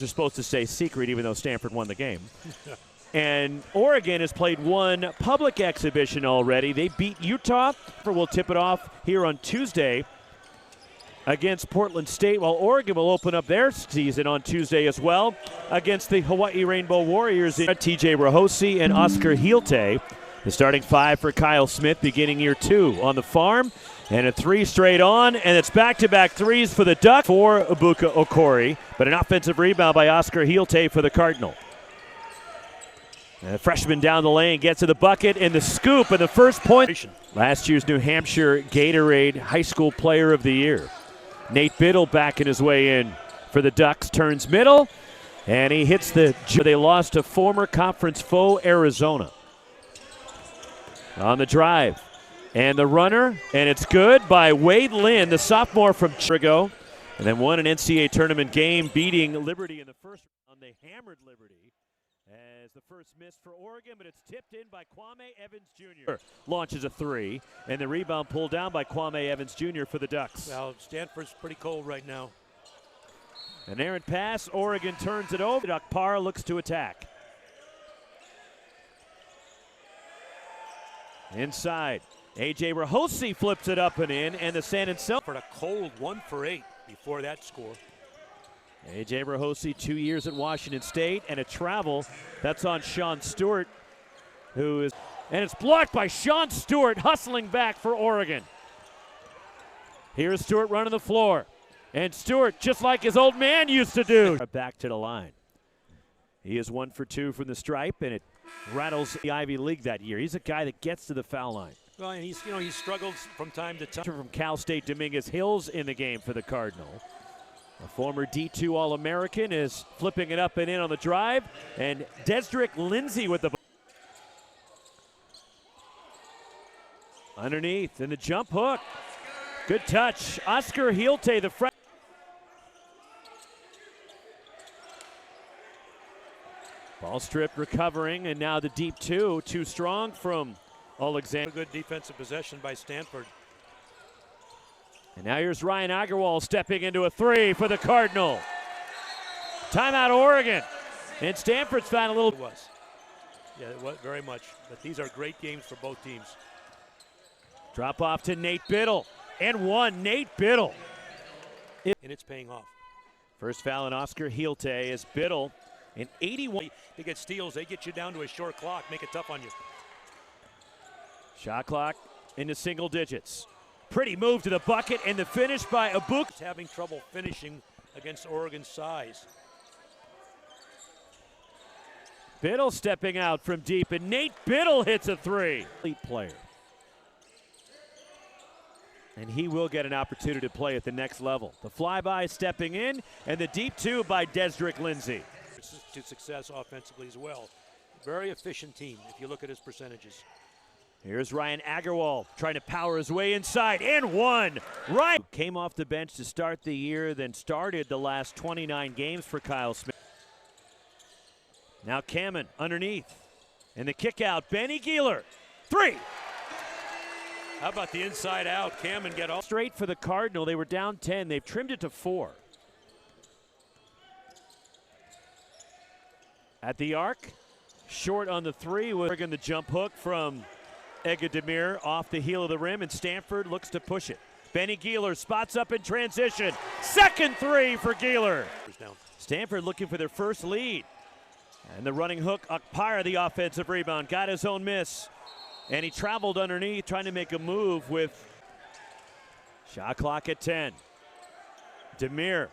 They're supposed to stay secret even though Stanford won the game. And Oregon has played one public exhibition already. They beat Utah. We'll tip it off here on Tuesday against Portland State, while Oregon will open up their season on Tuesday as well against the Hawaii Rainbow Warriors. TJ Rahosi and Oscar Hielte. The starting five for Kyle Smith beginning year 2 on the farm. And a 3 straight on, and it's back-to-back threes for the Ducks for Ibuka Okori, but an offensive rebound by Oscar Hielte for the Cardinal. And the freshman down the lane gets to the bucket and the scoop and the first point. Last year's New Hampshire Gatorade High School Player of the Year. Nate Biddle backing his way in for the Ducks, turns middle, and he hits the. They lost to former conference foe Arizona. On the drive. And the runner, and it's good by Wade Lynn, the sophomore from Chicago, and then won an NCAA tournament game, beating Liberty in the first round. They hammered Liberty as the first miss for Oregon, but it's tipped in by Kwame Evans Jr. Launches a 3, and the rebound pulled down by Kwame Evans Jr. for the Ducks. Well, Stanford's pretty cold right now. An errant pass, Oregon turns it over. Akpara looks to attack. Inside. A.J. Rahosi flips it up and in, and the San Anselmo. For a cold 1 for 8 before that score. A.J. Rahosi, 2 years at Washington State, and a travel. That's on Sean Stewart, who is, and it's blocked by Sean Stewart, hustling back for Oregon. Here's Stewart running the floor, and Stewart, just like his old man used to do, back to the line. He is 1 for 2 from the stripe, and it rattles the Ivy League that year. He's a guy that gets to the foul line. Well, and he struggles from time to time. From Cal State, Dominguez Hills in the game for the Cardinal. A former D2 All-American is flipping it up and in on the drive, and Desdrick Lindsay with the underneath, and the jump hook. Good touch. Oscar Hielte, the freshman. Ball stripped, recovering, and now the deep 2. Too strong from Alexander. A good defensive possession by Stanford. And now here's Ryan Agarwal stepping into a 3 for the Cardinal. Timeout Oregon. And Stanford's found a little. It was. Yeah, it was very much. But these are great games for both teams. Drop off to Nate Biddle. And 1, Nate Biddle. And it's paying off. First foul on Oscar Hielte is Biddle. In 81. They get steals. They get you down to a short clock. Make it tough on you. Shot clock into single digits. Pretty move to the bucket, and the finish by Ibuka. Having trouble finishing against Oregon's size. Biddle stepping out from deep, and Nate Biddle hits a 3. Elite player. And he will get an opportunity to play at the next level. The flyby stepping in, and the deep 2 by Desdrick Lindsay. To success offensively as well. Very efficient team if you look at his percentages. Here's Ryan Agarwal trying to power his way inside, and 1. Ryan came off the bench to start the year, then started the last 29 games for Kyle Smith. Now Kamen underneath, and the kick out, Benny Gieler, 3. How about the inside out? Kamen get off. Straight for the Cardinal. They were down 10. They've trimmed it to 4. At the arc, short on the 3 with the jump hook from Egedemir off the heel of the rim, and Stanford looks to push it. Benny Gieler spots up in transition. Second 3 for Gieler. Stanford looking for their first lead. And the running hook, Akpara, the offensive rebound, got his own miss. And he traveled underneath, trying to make a move with shot clock at 10. Demir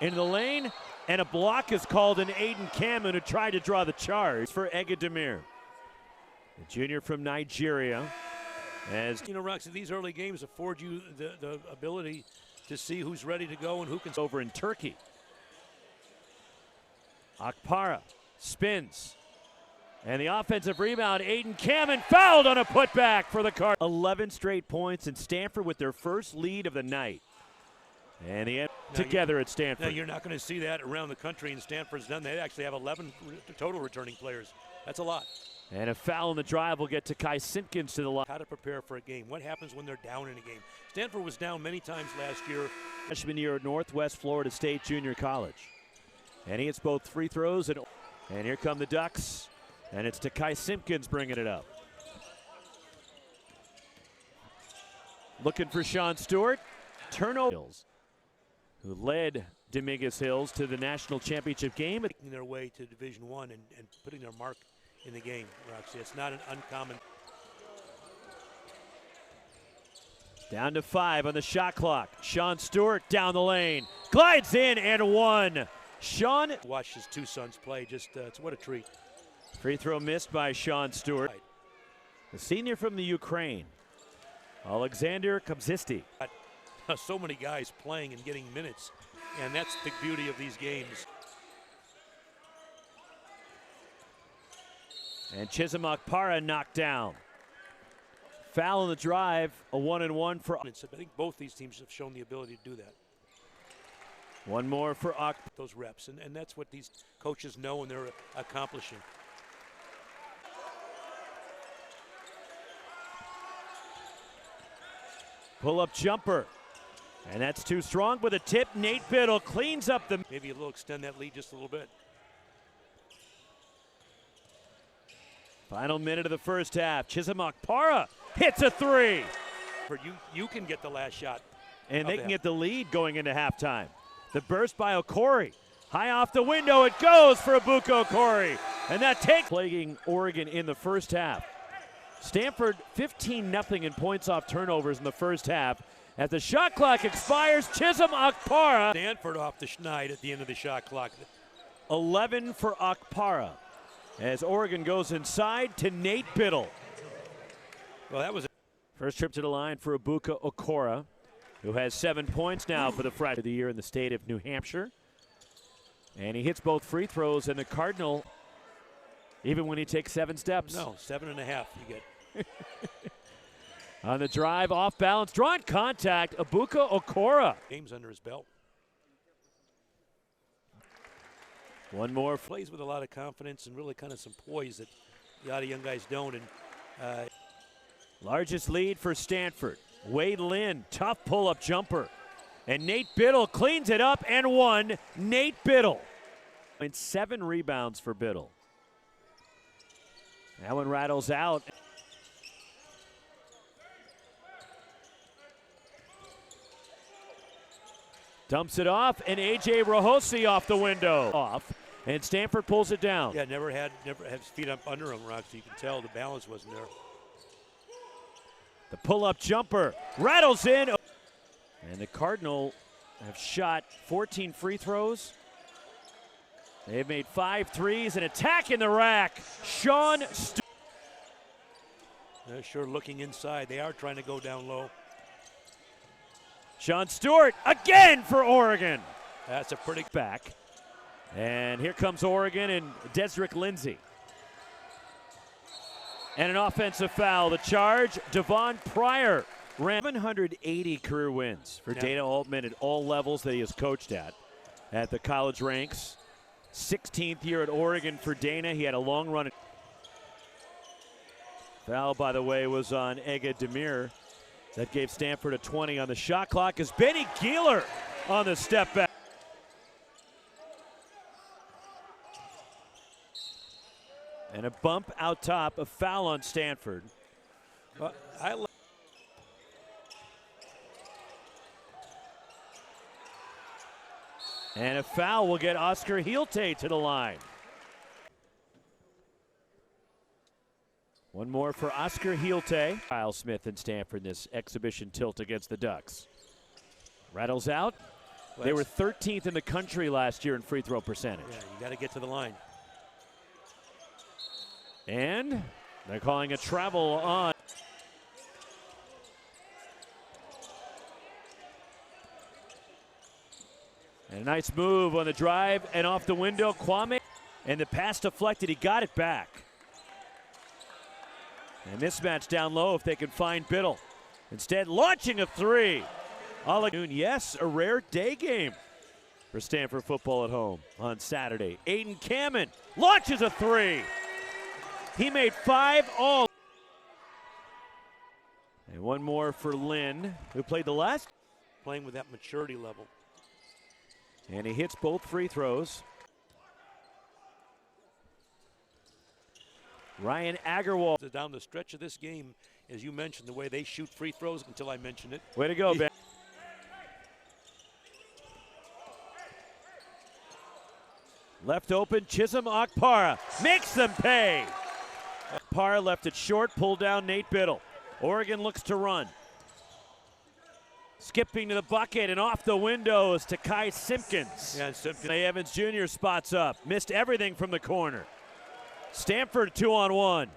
into the lane, and a block is called on Aiden Kamen, who tried to draw the charge for Egedemir. The junior from Nigeria. As you know, Roxy, these early games afford you the ability to see who's ready to go and who can. Over in Turkey. Akpara spins. And the offensive rebound, Aiden Kamen fouled on a putback for the Cardinals. 11 straight points, and Stanford with their first lead of the night. And the end together at Stanford. Now you're not going to see that around the country, and Stanford's done. They actually have 11 total returning players. That's a lot. And a foul on the drive will get to Kai Simpkins to the line. How to prepare for a game. What happens when they're down in a game? Stanford was down many times last year. Freshman year at Northwest Florida State Junior College. And he hits both free throws. And here come the Ducks. And it's Takai Simpkins bringing it up. Looking for Sean Stewart. Turnover. Who led Dominguez Hills to the national championship game. Making their way to Division I and putting their mark in the game, Roxy. It's not an uncommon. Down to 5 on the shot clock. Sean Stewart down the lane. Glides in and one. Sean. Watch his two sons play. Just what a treat. Free throw missed by Sean Stewart. Right. The senior from the Ukraine. Alexander Kobzisti. So many guys playing and getting minutes. And that's the beauty of these games. And Chisamak Para knocked down. Foul on the drive, a 1-and-1 for. I think both these teams have shown the ability to do that. One more for those reps, and that's what these coaches know and they're accomplishing. Pull-up jumper. And that's too strong with a tip. Nate Biddle cleans up the. Maybe a little extend that lead just a little bit. Final minute of the first half. Chisamak Para hits a three. You can get the last shot. And they can get the lead going into halftime. The burst by Okori. High off the window, it goes for Abuka Okori. And that takes plaguing Oregon in the first half. Stanford 15-0 in points off turnovers in the first half. As the shot clock expires, Chisamak Para. Stanford off the schneid at the end of the shot clock. 11 for Okpara. As Oregon goes inside to Nate Biddle. Well, that was first trip to the line for Abuka Okora, who has 7 points now for the Friday of the year in the state of New Hampshire. And he hits both free throws, and the Cardinal, even when he takes 7 steps. No, 7.5 you get. On the drive, off balance, drawing contact, Abuka Okora. Games under his belt. One more. Plays with a lot of confidence and really kind of some poise that a lot of young guys don't. And largest lead for Stanford. Wade Lynn, tough pull-up jumper. And Nate Biddle cleans it up and one. Nate Biddle. And 7 rebounds for Biddle. That one rattles out. Dumps it off, and A.J. Rahosi off the window. Off, and Stanford pulls it down. Yeah, never had his feet up under him, Roxy. You can tell the balance wasn't there. The pull-up jumper rattles in. And the Cardinal have shot 14 free throws. They've made 5 threes. An attack in the rack. Sean Stewart. They're sure looking inside. They are trying to go down low. Sean Stewart again for Oregon. That's a pretty back. And here comes Oregon and Desrick Lindsay. And an offensive foul. The charge, Devon Pryor. 780 career wins for Dana Altman at all levels that he has coached at the college ranks. 16th year at Oregon for Dana. He had a long run. Foul, by the way, was on Ega Demir. That gave Stanford a 20 on the shot clock as Benny Keeler on the step back. And a bump out top, a foul on Stanford. And a foul will get Oscar Healte to the line. One more for Oscar Healte. Kyle Smith and Stanford in this exhibition tilt against the Ducks. Rattles out. They were 13th in the country last year in free throw percentage. Yeah, you got to get to the line. And they're calling a travel on. And a nice move on the drive and off the window. Kwame. And the pass deflected. He got it back. And mismatch down low if they can find Biddle. Instead, launching a three. Yes, a rare day game for Stanford football at home on Saturday. Aiden Kamen launches a three. He made 5 all. And one more for Lynn, who played the last. Playing with that maturity level. And he hits both free throws. Ryan Agarwal. Down the stretch of this game, as you mentioned, the way they shoot free throws until I mentioned it. Way to go, Ben. Left open, Chisholm Okpara makes them pay. Okpara left it short, pulled down Nate Biddle. Oregon looks to run. Skipping to the bucket and off the windows to Kai Simpkins. Yeah, Simpkins. Evans Jr. spots up, missed everything from the corner. Stanford 2-on-1.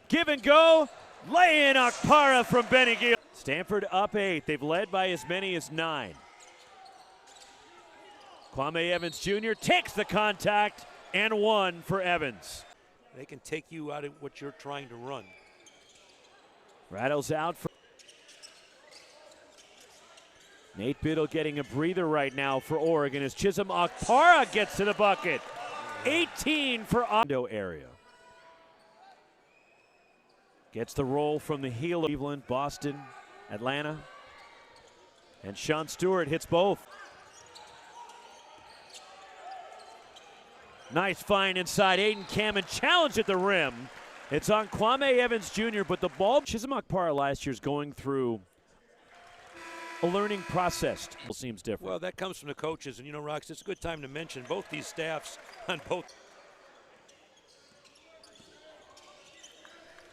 Give and go, lay in Okpara from Benny Gill. Stanford up 8, they've led by as many as 9. Kwame Evans Jr. takes the contact and 1 for Evans. They can take you out of what you're trying to run. Rattles out for Nate Biddle getting a breather right now for Oregon as Chisholm Okpara gets to the bucket. 18 for Ondo area. Gets the roll from the heel of Cleveland, Boston, Atlanta. And Sean Stewart hits both. Nice find inside. Aiden Cameron challenged at the rim. It's on Kwame Evans Jr., but the ball. Chisholm Okpara last year's going through a learning process. Seems different. Well, that comes from the coaches, and you know, Rox, it's a good time to mention both these staffs on both.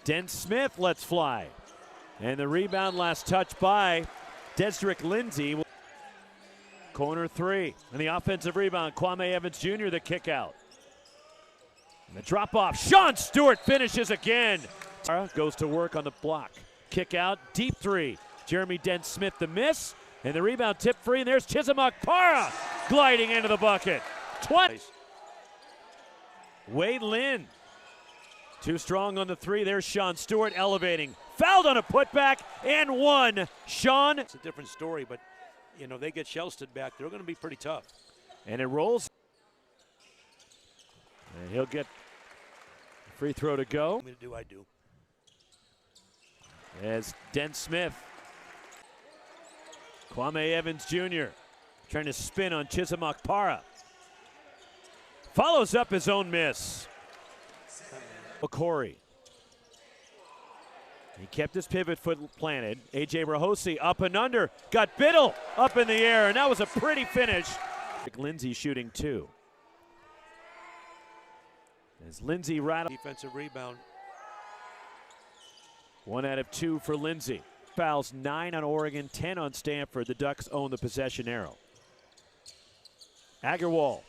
Den Smith lets fly. And the rebound last touch by Desrick Lindsay. Corner 3. And the offensive rebound, Kwame Evans Jr., the kick out. And the drop off, Sean Stewart finishes again. Goes to work on the block. Kick out, deep 3. Jeremy Den Smith the miss. And the rebound tip free, and there's Chisholm Okpara gliding into the bucket. 20. Wade Lynn. Too strong on the 3. There's Sean Stewart elevating. Fouled on a putback and 1. Sean. It's a different story, but you know, they get Shelsted back. They're going to be pretty tough. And it rolls. And he'll get a free throw to go. I do. As Den Smith. Kwame Evans Jr. trying to spin on Chisholm Okpara. Follows up his own miss. Corey. He kept his pivot foot planted. A.J. Rahosi up and under. Got Biddle up in the air, and that was a pretty finish. Lindsay shooting 2. As Lindsay rattled. Defensive rebound. 1 out of 2 for Lindsay. Fouls 9 on Oregon, 10 on Stanford. The Ducks own the possession arrow. Agarwal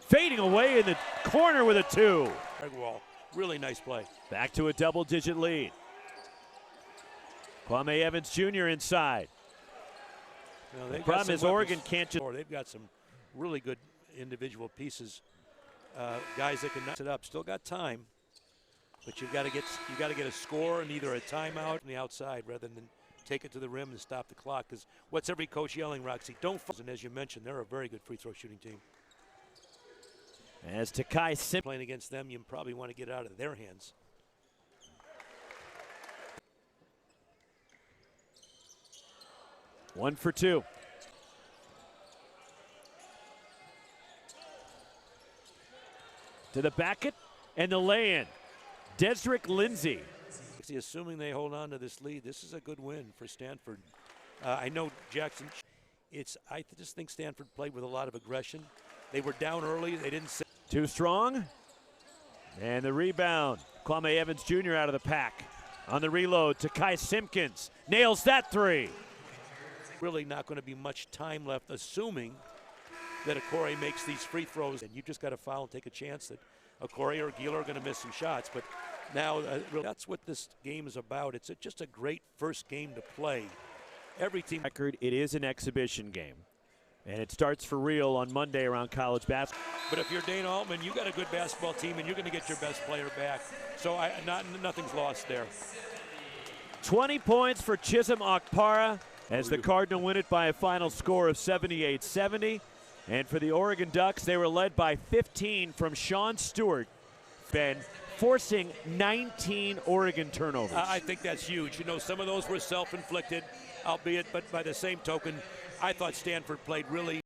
fading away in the corner with a 2. Agarwal, really nice play. Back to a double-digit lead. Kwame Evans Jr. inside. You know, the problem is Oregon can't just. They've got some really good individual pieces, guys that can knock it up. Still got time, but you got to get a score and either a timeout on the outside rather than take it to the rim and stop the clock. Because what's every coach yelling, Roxy? Don't. And as you mentioned, they're a very good free throw shooting team. As Takai Simpkins playing against them, you probably want to get it out of their hands. One for 2. To the bucket and the lay-in. Desrick Lindsay. Assuming they hold on to this lead, this is a good win for Stanford. I know Jackson. I just think Stanford played with a lot of aggression. They were down early. They didn't. Too strong. And the rebound. Kwame Evans Jr. out of the pack. On the reload to Kai Simpkins. Nails that 3. Really not going to be much time left, assuming that Okore makes these free throws. And you just got to foul and take a chance that Okore or Gieler are going to miss some shots. But now that's what this game is about. It's just a great first game to play. Every team. It is an exhibition game. And it starts for real on Monday around college basketball. But if you're Dana Altman, you got a good basketball team, and you're going to get your best player back. So nothing's lost there. 20 points for Chisholm Okpara as the Cardinal win it by a final score of 78-70. And for the Oregon Ducks, they were led by 15 from Sean Stewart, Ben, forcing 19 Oregon turnovers. I think that's huge. You know, some of those were self-inflicted, albeit, but by the same token, I thought Stanford played really